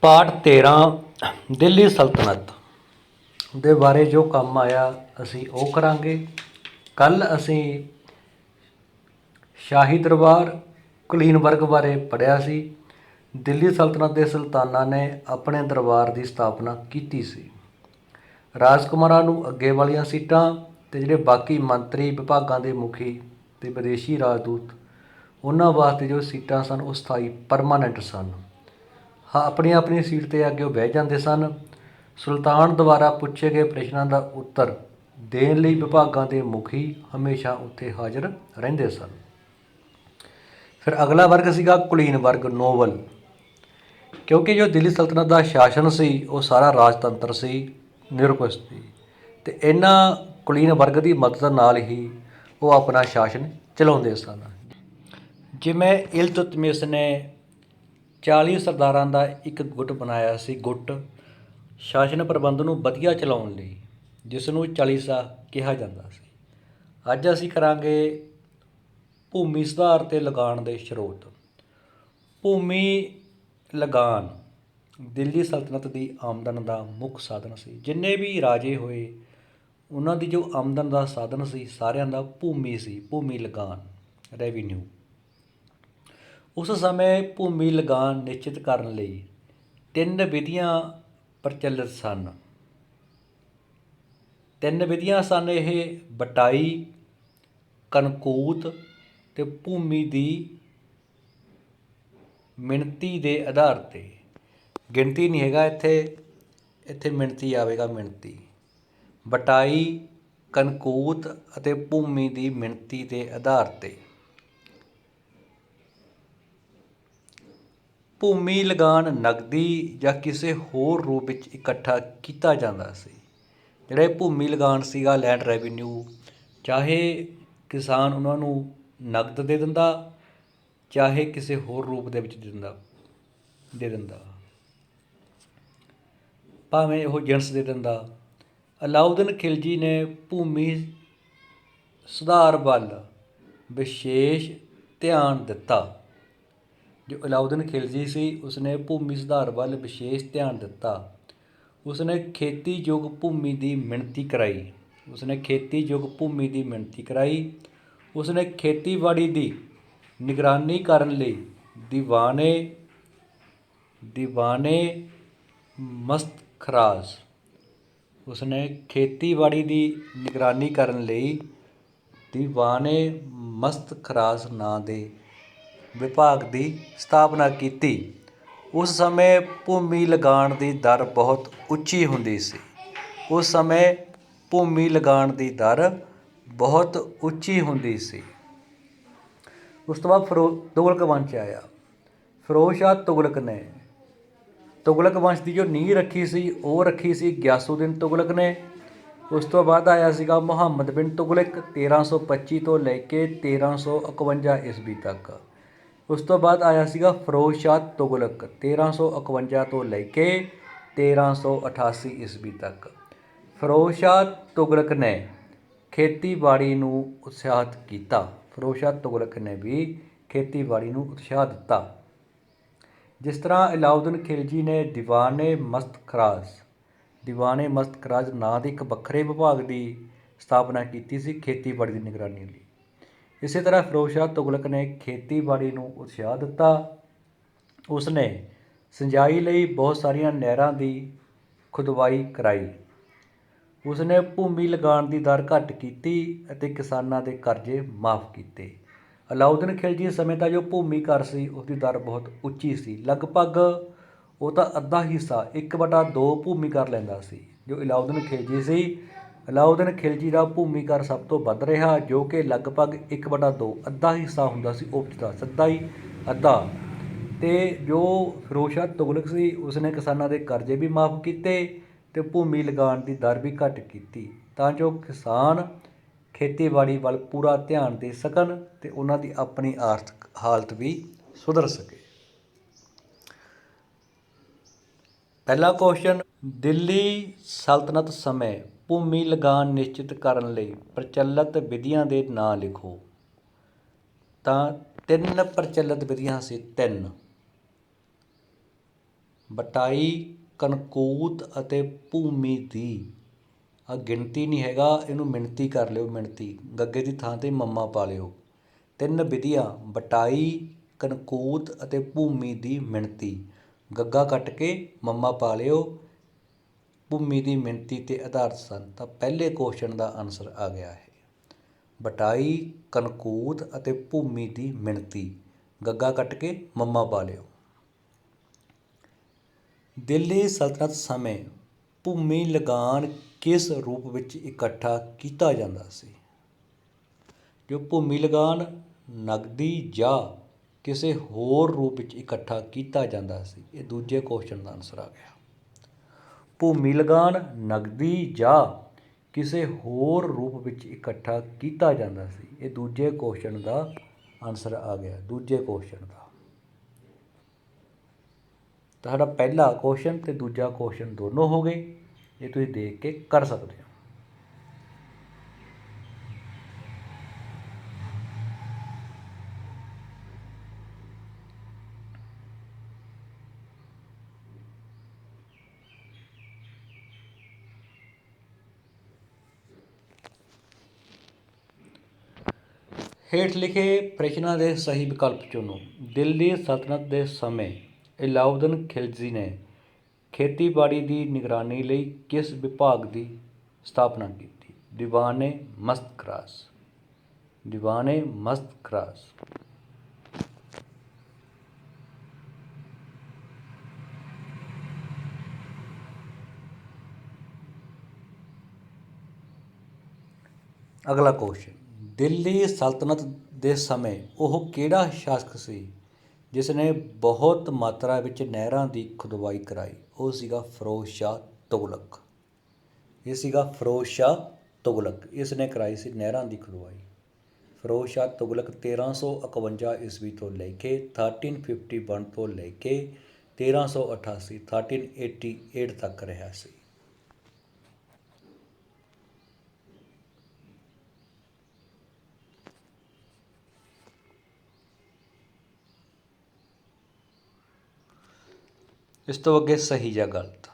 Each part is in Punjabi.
ਪਾਠ 13 ਦਿੱਲੀ ਸਲਤਨਤ ਦੇ ਬਾਰੇ ਜੋ ਕੰਮ ਆਇਆ ਅਸੀਂ ਉਹ ਕਰਾਂਗੇ। ਕੱਲ੍ਹ ਅਸੀਂ ਸ਼ਾਹੀ ਦਰਬਾਰ ਕੁਲੀਨ ਵਰਗ ਬਾਰੇ ਪੜ੍ਹਿਆ ਸੀ। ਦਿੱਲੀ ਸਲਤਨਤ ਦੇ ਸੁਲਤਾਨਾਂ ਨੇ ਆਪਣੇ ਦਰਬਾਰ ਦੀ ਸਥਾਪਨਾ ਕੀਤੀ ਸੀ। ਰਾਜਕੁਮਾਰਾਂ ਨੂੰ ਅੱਗੇ ਵਾਲੀਆਂ ਸੀਟਾਂ ਅਤੇ ਜਿਹੜੇ ਬਾਕੀ ਮੰਤਰੀ ਵਿਭਾਗਾਂ ਦੇ ਮੁਖੀ ਅਤੇ ਵਿਦੇਸ਼ੀ ਰਾਜਦੂਤ ਉਹਨਾਂ ਵਾਸਤੇ ਜੋ ਸੀਟਾਂ ਸਨ ਉਹ ਸਥਾਈ ਪਰਮਾਨੈਂਟ ਸਨ। ਹਾਂ, ਆਪਣੀ ਆਪਣੀ ਸੀਟ 'ਤੇ ਅੱਗੇ ਉਹ ਬਹਿ ਜਾਂਦੇ ਸਨ। ਸੁਲਤਾਨ ਦੁਆਰਾ ਪੁੱਛੇ ਗਏ ਪ੍ਰਸ਼ਨਾਂ ਦਾ ਉੱਤਰ ਦੇਣ ਲਈ ਵਿਭਾਗਾਂ ਦੇ ਮੁਖੀ ਹਮੇਸ਼ਾ ਉੱਥੇ ਹਾਜ਼ਰ ਰਹਿੰਦੇ ਸਨ। ਫਿਰ ਅਗਲਾ ਵਰਗ ਸੀਗਾ ਕੁਲੀਨ ਵਰਗ, ਨੋਬਲ। ਕਿਉਂਕਿ ਜੋ ਦਿੱਲੀ ਸਲਤਨਤ ਦਾ ਸ਼ਾਸਨ ਸੀ ਉਹ ਸਾਰਾ ਰਾਜਤੰਤਰ ਸੀ, ਨਿਰਪੱਖ ਸੀ, ਅਤੇ ਇਹਨਾਂ ਕੁਲੀਨ ਵਰਗ ਦੀ ਮਦਦ ਨਾਲ ਹੀ ਉਹ ਆਪਣਾ ਸ਼ਾਸਨ ਚਲਾਉਂਦੇ ਸਨ। ਜਿਵੇਂ ਇਲਤੁਤਮਿਸ਼ ਨੇ 40 ਸਰਦਾਰਾਂ ਦਾ ਇੱਕ ਗੁੱਟ ਬਣਾਇਆ ਸੀ, ਗੁੱਟ ਸ਼ਾਸਨ ਪ੍ਰਬੰਧ ਨੂੰ ਵਧੀਆ ਚਲਾਉਣ ਲਈ, ਜਿਸ ਨੂੰ ਚਾਲੀਸਾ ਕਿਹਾ ਜਾਂਦਾ ਸੀ। ਅੱਜ ਅਸੀਂ ਕਰਾਂਗੇ ਭੂਮੀ ਸੁਧਾਰ ਅਤੇ ਲਗਾਨ ਦੇ ਸਰੋਤ। ਭੂਮੀ ਲਗਾਨ ਦਿੱਲੀ ਸਲਤਨਤ ਦੀ ਆਮਦਨ ਦਾ ਮੁੱਖ ਸਾਧਨ ਸੀ। ਜਿੰਨੇ ਵੀ ਰਾਜੇ ਹੋਏ ਉਹਨਾਂ ਦੀ ਜੋ ਆਮਦਨ ਦਾ ਸਾਧਨ ਸੀ ਸਾਰਿਆਂ ਦਾ ਭੂਮੀ ਸੀ, ਭੂਮੀ ਲਗਾਨ, ਰੈਵਨਿਊ। ਉਸ ਸਮੇਂ ਭੂਮੀ ਲਗਾਨ ਨਿਸ਼ਚਿਤ ਕਰਨ ਲਈ 3 ਵਿਧੀਆਂ ਪ੍ਰਚਲਿਤ ਸਨ। 3 ਵਿਧੀਆਂ ਸਨ ਇਹ: ਬਟਾਈ, ਕਨਕੂਤ ਅਤੇ ਭੂਮੀ ਦੀ ਮਿਣਤੀ ਦੇ ਆਧਾਰ 'ਤੇ। ਗਿਣਤੀ ਨਹੀਂ ਹੈਗਾ ਇੱਥੇ ਮਿਣਤੀ ਆਵੇਗਾ, ਮਿਣਤੀ। ਬਟਾਈ, ਕਨਕੂਤ ਅਤੇ ਭੂਮੀ ਦੀ ਮਿਣਤੀ ਦੇ ਆਧਾਰ 'ਤੇ। ਭੂਮੀ ਲਗਾਨ ਨਗਦੀ ਜਾਂ ਕਿਸੇ ਹੋਰ ਰੂਪ ਵਿੱਚ ਇਕੱਠਾ ਕੀਤਾ ਜਾਂਦਾ ਸੀ। ਜਿਹੜਾ ਇਹ ਭੂਮੀ ਲਗਾਨ ਸੀਗਾ, ਲੈਂਡ ਰੈਵਨਿਊ, ਚਾਹੇ ਕਿਸਾਨ ਉਹਨਾਂ ਨੂੰ ਨਗਦ ਦੇ ਦਿੰਦਾ, ਚਾਹੇ ਕਿਸੇ ਹੋਰ ਰੂਪ ਦੇ ਵਿੱਚ ਦੇ ਦਿੰਦਾ, ਭਾਵੇਂ ਉਹ ਜਿਣਸ ਦੇ ਦਿੰਦਾ। ਅਲਾਉਦੀਨ ਖਿਲਜੀ ਨੇ ਭੂਮੀ ਸੁਧਾਰ ਵੱਲ ਵਿਸ਼ੇਸ਼ ਧਿਆਨ ਦਿੱਤਾ। ਜੋ ਅਲਾਉਦੀਨ ਖਿਲਜੀ ਸੀ ਉਸਨੇ ਭੂਮੀ ਸੁਧਾਰ ਵੱਲ ਵਿਸ਼ੇਸ਼ ਧਿਆਨ ਦਿੱਤਾ। ਉਸਨੇ ਖੇਤੀਯੋਗ ਭੂਮੀ ਦੀ ਮਿਣਤੀ ਕਰਾਈ। ਉਸਨੇ ਖੇਤੀਬਾੜੀ ਦੀ ਨਿਗਰਾਨੀ ਕਰਨ ਲਈ ਦੀਵਾਨੇ ਮਸਤ-ਖਰਾਸ ਨਾਂ ਦੇ ਵਿਭਾਗ ਦੀ ਸਥਾਪਨਾ ਕੀਤੀ। ਉਸ ਸਮੇਂ ਭੂਮੀ ਲਗਾਨ ਦੀ ਦਰ ਬਹੁਤ ਉੱਚੀ ਹੁੰਦੀ ਸੀ। ਉਸ ਤੋਂ ਬਾਅਦ ਤੁਗਲਕ ਵੰਸ਼ ਆਇਆ। ਫਿਰੋਜ਼ ਸ਼ਾਹ ਤੁਗਲਕ ਵੰਸ਼ ਦੀ ਜੋ ਨੀਂਹ ਰੱਖੀ ਸੀ ਗਿਆਸੁਦੀਨ ਤੁਗਲਕ ਨੇ। ਉਸ ਤੋਂ ਬਾਅਦ ਆਇਆ ਸੀਗਾ ਮੁਹੰਮਦ ਬਿਨ ਤੁਗਲਕ 1325 ਤੋਂ ਲੈ ਕੇ 1351 ਈਸਵੀ ਤੱਕ। ਉਸ ਤੋਂ ਬਾਅਦ ਆਇਆ ਸੀਗਾ ਫਿਰੋਜ਼ ਸ਼ਾਹ ਤੁਗਲਕ 1351 ਤੋਂ ਲੈ ਕੇ 1388 ਈਸਵੀ ਤੱਕ। ਫਿਰੋਜ਼ ਸ਼ਾਹ ਤੁਗਲਕ ਨੇ ਖੇਤੀਬਾੜੀ ਨੂੰ ਉਤਸ਼ਾਹਿਤ ਕੀਤਾ। ਜਿਸ ਤਰ੍ਹਾਂ ਅਲਾਉਦੀਨ ਖਿਲਜੀ ਨੇ ਦੀਵਾਨੇ ਮਸਤ-ਖਰਾਸ ਨਾਂ ਦੇ ਇੱਕ ਵੱਖਰੇ ਵਿਭਾਗ ਦੀ ਸਥਾਪਨਾ ਕੀਤੀ ਸੀ ਖੇਤੀਬਾੜੀ ਦੀ ਨਿਗਰਾਨੀ ਲਈ। ਇਸੇ ਤਰ੍ਹਾਂ ਫਿਰੋਜ਼ ਸ਼ਾਹ ਤੁਗਲਕ ਨੇ ਖੇਤੀਬਾੜੀ ਨੂੰ ਉਤਸ਼ਾਹ ਦਿੱਤਾ। ਉਸਨੇ ਸਿੰਜਾਈ ਲਈ ਬਹੁਤ ਸਾਰੀਆਂ ਨਹਿਰਾਂ ਦੀ ਖੁਦਵਾਈ ਕਰਾਈ। ਉਸਨੇ ਭੂਮੀ ਲਗਾਨ ਦੀ ਦਰ ਘੱਟ ਕੀਤੀ ਅਤੇ ਕਿਸਾਨਾਂ ਦੇ ਕਰਜ਼ੇ ਮਾਫ਼ ਕੀਤੇ। ਅਲਾਉਦੀਨ ਖਿਲਜੀ ਸਮੇਂ ਦਾ ਜੋ ਭੂਮੀ ਕਰ ਸੀ ਉਸਦੀ ਦਰ ਬਹੁਤ ਉੱਚੀ ਸੀ। ਲਗਭਗ ਉਹ ਤਾਂ ਅੱਧਾ ਹਿੱਸਾ 1/2 ਭੂਮੀ ਕਰ ਲੈਂਦਾ ਸੀ। ਜੋ ਅਲਾਉਦੀਨ ਖਿਲਜੀ ਸੀ, ਅਲਾਉਦੀਨ ਖਿਲਜੀ ਦਾ ਭੂਮੀ ਕਰ ਸਭ ਤੋਂ ਵੱਧ ਰਿਹਾ, ਜੋ ਕਿ ਲਗਭਗ 1/2 ਅੱਧਾ ਹਿੱਸਾ ਹੁੰਦਾ ਸੀ ਉਪਜ ਦਾ, ਸਿੱਧਾ ਹੀ ਅੱਧਾ। ਅਤੇ ਜੋ ਫਿਰੋਜ਼ ਸ਼ਾਹ ਤੁਗਲਕ ਸੀ ਉਸਨੇ ਕਿਸਾਨਾਂ ਦੇ ਕਰਜ਼ੇ ਵੀ ਮਾਫ਼ ਕੀਤੇ ਅਤੇ ਭੂਮੀ ਲਗਾਨ ਦੀ ਦਰ ਵੀ ਘੱਟ ਕੀਤੀ, ਤਾਂ ਜੋ ਕਿਸਾਨ ਖੇਤੀਬਾੜੀ ਵੱਲ ਪੂਰਾ ਧਿਆਨ ਦੇ ਸਕਣ ਅਤੇ ਉਹਨਾਂ ਦੀ ਆਪਣੀ ਆਰਥਿਕ ਹਾਲਤ ਵੀ ਸੁਧਰ ਸਕੇ। ਪਹਿਲਾ ਕੁਐਸਚਨ, ਦਿੱਲੀ ਸਲਤਨਤ ਸਮੇਂ ਭੂਮੀ ਲਗਾਨ ਨਿਸ਼ਚਿਤ ਕਰਨ ਲਈ ਪ੍ਰਚਲਿਤ ਵਿਧੀਆਂ ਦੇ ਨਾਂ ਲਿਖੋ। ਤਾਂ 3 ਪ੍ਰਚਲਿਤ ਵਿਧੀਆਂ ਸੀ, 3। ਬਟਾਈ, ਕਨਕੂਤ ਅਤੇ ਭੂਮੀ ਦੀ, ਆ ਗਿਣਤੀ ਨਹੀਂ ਹੈਗਾ, ਇਹਨੂੰ ਮਿਣਤੀ ਕਰ ਲਿਓ, ਮਿਣਤੀ, ਗੱਗੇ ਦੀ ਥਾਂ 'ਤੇ ਮੰਮਾ ਪਾ ਲਿਓ। 3 ਵਿਧੀਆਂ ਬਟਾਈ, ਕਨਕੂਤ ਅਤੇ ਭੂਮੀ ਦੀ ਮਿਣਤੀ, ਗੱਗਾ ਕੱਟ ਕੇ ਮੰਮਾ ਪਾ ਲਿਓ, ਭੂਮੀ ਦੀ ਮਿਣਤੀ 'ਤੇ ਆਧਾਰਿਤ ਸਨ। ਤਾਂ ਪਹਿਲੇ ਕੁਐਸਚਨ ਦਾ ਆਨਸਰ ਆ ਗਿਆ ਹੈ ਬਟਾਈ, ਕਨਕੂਤ ਅਤੇ ਭੂਮੀ ਦੀ ਮਿਣਤੀ, ਗੱਗਾ ਕੱਟ ਕੇ ਮੰਮਾ ਪਾ ਲਿਓ। ਦਿੱਲੀ ਸਲਤਨਤ ਸਮੇਂ ਭੂਮੀ ਲਗਾਨ ਕਿਸ ਰੂਪ ਵਿੱਚ ਇਕੱਠਾ ਕੀਤਾ ਜਾਂਦਾ ਸੀ? ਜੋ ਭੂਮੀ ਲਗਾਨ ਨਗਦੀ ਜਾਂ ਕਿਸੇ ਹੋਰ ਰੂਪ ਵਿੱਚ ਇਕੱਠਾ ਕੀਤਾ ਜਾਂਦਾ ਸੀ, ਇਹ ਦੂਜੇ ਕੁਐਸਚਨ ਦਾ ਆਨਸਰ ਆ ਗਿਆ। ਭੂਮੀ ਲਗਾਨ ਨਗਦੀ ਜਾਂ ਕਿਸੇ ਹੋਰ ਰੂਪ ਵਿੱਚ ਇਕੱਠਾ ਕੀਤਾ ਜਾਂਦਾ ਸੀ, ਇਹ ਦੂਜੇ ਕੁਐਸਚਨ ਦਾ ਆਨਸਰ ਆ ਗਿਆ, ਦੂਜੇ ਕੁਐਸਚਨ ਦਾ। ਤਾਂ ਸਾਡਾ ਪਹਿਲਾ ਕੁਐਸਚਨ ਅਤੇ ਦੂਜਾ ਕੁਐਸਚਨ ਦੋਨੋਂ ਹੋ ਗਏ, ਇਹ ਤੁਸੀਂ ਦੇਖ ਕੇ ਕਰ ਸਕਦੇ ਹੋ। ਹੇਠ ਲਿਖੇ ਪ੍ਰਸ਼ਨਾਂ ਦੇ ਸਹੀ ਵਿਕਲਪ ਚੁਣੋ। ਦਿੱਲੀ ਸਲਤਨਤ ਦੇ ਸਮੇਂ ਅਲਾਉਦੀਨ ਖਿਲਜੀ ਨੇ ਖੇਤੀਬਾੜੀ ਦੀ ਨਿਗਰਾਨੀ ਲਈ ਕਿਸ ਵਿਭਾਗ ਦੀ ਸਥਾਪਨਾ ਕੀਤੀ? ਦੀਵਾਨ-ਏ ਮਸਤ-ਖਰਾਸ, ਦੀਵਾਨ-ਏ ਮਸਤ-ਖਰਾਸ। ਅਗਲਾ ਕੁਐਸਚਨ, ਦਿੱਲੀ ਸਲਤਨਤ ਦੇ ਸਮੇਂ ਉਹ ਕਿਹੜਾ ਸ਼ਾਸਕ ਸੀ ਜਿਸ ਨੇ ਬਹੁਤ ਮਾਤਰਾ ਵਿੱਚ ਨਹਿਰਾਂ ਦੀ ਖੁਦਵਾਈ ਕਰਾਈ? ਉਹ ਸੀਗਾ ਫਿਰੋਜ਼ ਸ਼ਾਹ ਤੁਗਲਕ। ਇਹ ਸੀਗਾ ਫਿਰੋਜ਼ ਸ਼ਾਹ ਤੁਗਲਕ, ਇਸ ਨੇ ਕਰਾਈ ਸੀ ਨਹਿਰਾਂ ਦੀ ਖੁਦਵਾਈ। ਫਿਰੋਜ਼ ਸ਼ਾਹ ਤੁਗਲਕ 1351 ਈਸਵੀ ਤੋਂ ਲੈ ਕੇ 1351 ਤੋਂ ਲੈ ਕੇ 1388 1388 ਤੱਕ ਰਿਹਾ ਸੀ। ਇਸ ਤੋਂ ਅੱਗੇ ਸਹੀ ਜਾਂ ਗਲਤ?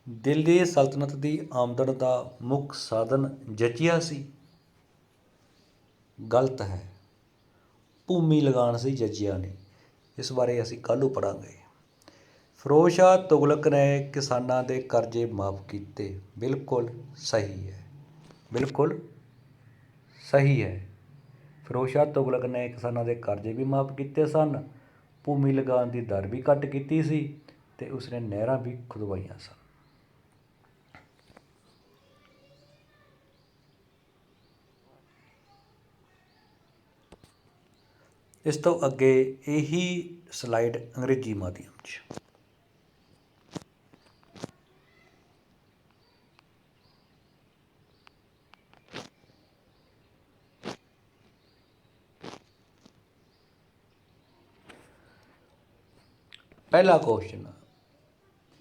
ਦਿੱਲੀ ਸਲਤਨਤ ਦੀ ਆਮਦਨ ਦਾ ਮੁੱਖ ਸਾਧਨ ਜਜ਼ੀਆ ਸੀ। ਗਲਤ ਹੈ, ਭੂਮੀ ਲਗਾਨ ਸੀ ਜਜ਼ੀਆ ਨਹੀਂ। ਇਸ ਬਾਰੇ ਅਸੀਂ ਕੱਲ੍ਹ ਨੂੰ ਪੜ੍ਹਾਂਗੇ। ਫਿਰੋਜ਼ ਸ਼ਾਹ ਤੁਗਲਕ ਨੇ ਕਿਸਾਨਾਂ ਦੇ ਕਰਜ਼ੇ ਮਾਫ਼ ਕੀਤੇ। ਬਿਲਕੁਲ ਸਹੀ ਹੈ, ਬਿਲਕੁਲ ਸਹੀ ਹੈ। ਫਿਰੋਜ਼ ਸ਼ਾਹ ਤੁਗਲਕ ਨੇ ਕਿਸਾਨਾਂ ਦੇ ਕਰਜ਼ੇ ਵੀ ਮਾਫ਼ ਕੀਤੇ ਸਨ, ਭੂਮੀ ਲਗਾਨ ਦੀ ਦਰ ਵੀ ਘੱਟ ਕੀਤੀ ਸੀ ਅਤੇ ਉਸਨੇ ਨਹਿਰਾਂ ਵੀ ਖੁਦਵਾਈਆਂ ਸਨ। ਇਸ ਤੋਂ ਅੱਗੇ ਇਹੀ ਸਲਾਈਡ ਅੰਗਰੇਜ਼ੀ ਮਾਧਿਅਮ 'ਚ। ਪਹਿਲਾ question,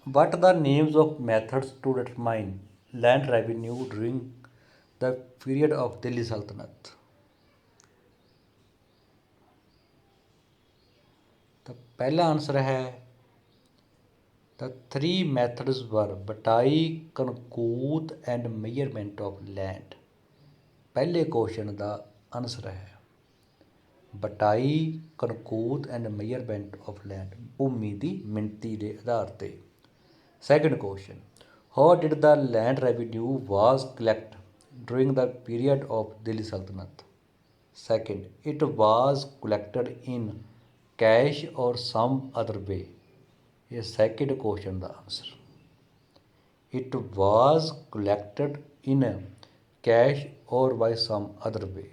what the names of methods to determine land revenue during the period of Delhi ਸਲਤਨਤ? ਤਾਂ ਪਹਿਲਾ ਆਨਸਰ ਹੈ The 3 methods were batai, kankut and measurement of land. ਪਹਿਲੇ ਕੁਐਸਚਨ ਦਾ ਆਨਸਰ ਹੈ batai, kankut and measurement of land, ਭੂਮੀ ਦੀ ਮਿਣਤੀ ਦੇ ਆਧਾਰ 'ਤੇ। Second question, how did the land revenue was collect during the period of Delhi ਸਲਤਨਤ? Second, it was collected in cash or some other way. ਇਹ ਸੈਕਿੰਡ ਕੁਐਸਚਨ ਦਾ answer. It was collected in cash or by sum other ਵੇ।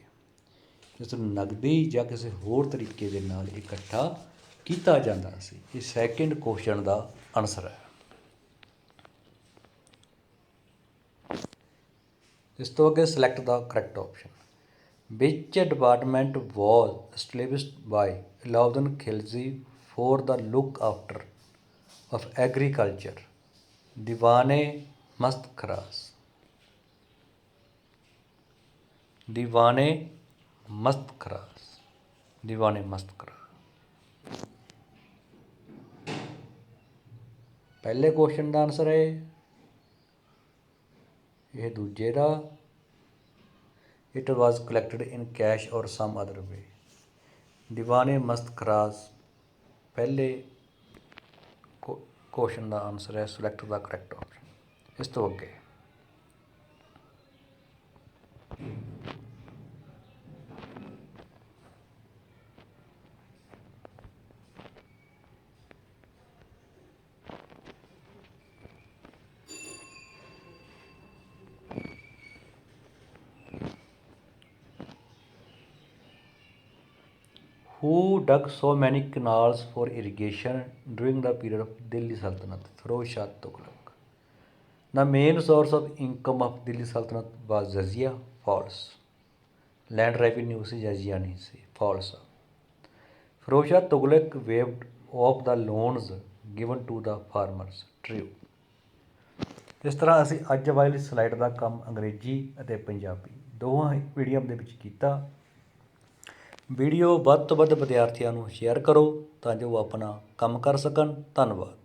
ਇਸ ਨੂੰ ਨਗਦੀ ਜਾਂ ਕਿਸੇ ਹੋਰ ਤਰੀਕੇ ਦੇ ਨਾਲ ਇਕੱਠਾ ਕੀਤਾ ਜਾਂਦਾ ਸੀ। ਇਹ ਸੈਕਿੰਡ ਕੁਐਸਚਨ ਦਾ ਆਨਸਰ ਹੈ। ਇਸ ਤੋਂ ਅੱਗੇ ਸਿਲੈਕਟ ਦਾ ਕਰੈਕਟ ਆਪਸ਼ਨ। ਵਿਚ department was established by Alauddin Khilji for the look after of agriculture? ਦੀਵਾਨ-ਏ ਮਸਤ-ਖਰਾਸ, ਦੀਵਾਨ-ਏ ਮਸਤ-ਖਰਾਸ, ਦੀਵਾਨ-ਏ ਮਸਤ-ਖਰਾਸ। ਪਹਿਲੇ ਕੁਐਸਚਨ ਦਾ ਆਨਸਰ ਹੈ, ਇਹ ਦੂਜੇ ਦਾ। It was collected in cash or some other way. ਦੀਵਾਨੇ ਮਸਤ ਖਰਾਸ ਪਹਿਲੇ ਕੁਐਸਚਨ ਦਾ ਆਨਸਰ ਹੈ। ਸਿਲੈਕਟ ਦਾ ਕਰੈਕਟ ਆਪਸ਼ਨ। ਇਸ ਤੋਂ ਅੱਗੇ Who dug so many canals for irrigation during the period of Delhi Sultanate? Firoz Shah Tughlaq. The main source of income of Delhi Sultanate was jizya. False. Land revenue से jizya नहीं से। False. Firoz Shah Tughlaq waived off the loans given to the farmers. True. ਇਸ ਤਰ੍ਹਾਂ ਅਸੀਂ ਅੱਜ ਵਾਲੀ ਸਲਾਈਡ ਦਾ ਕੰਮ ਅੰਗਰੇਜ਼ੀ ਅਤੇ ਪੰਜਾਬੀ ਦੋਵਾਂ ਮੀਡੀਅਮ ਦੇ ਵਿੱਚ ਕੀਤਾ। ਵੀਡੀਓ ਵੱਧ ਤੋਂ ਵੱਧ ਵਿਦਿਆਰਥੀਆਂ ਨੂੰ ਸ਼ੇਅਰ ਕਰੋ ਤਾਂ ਜੋ ਉਹ ਆਪਣਾ ਕੰਮ ਕਰ ਸਕਣ। ਧੰਨਵਾਦ।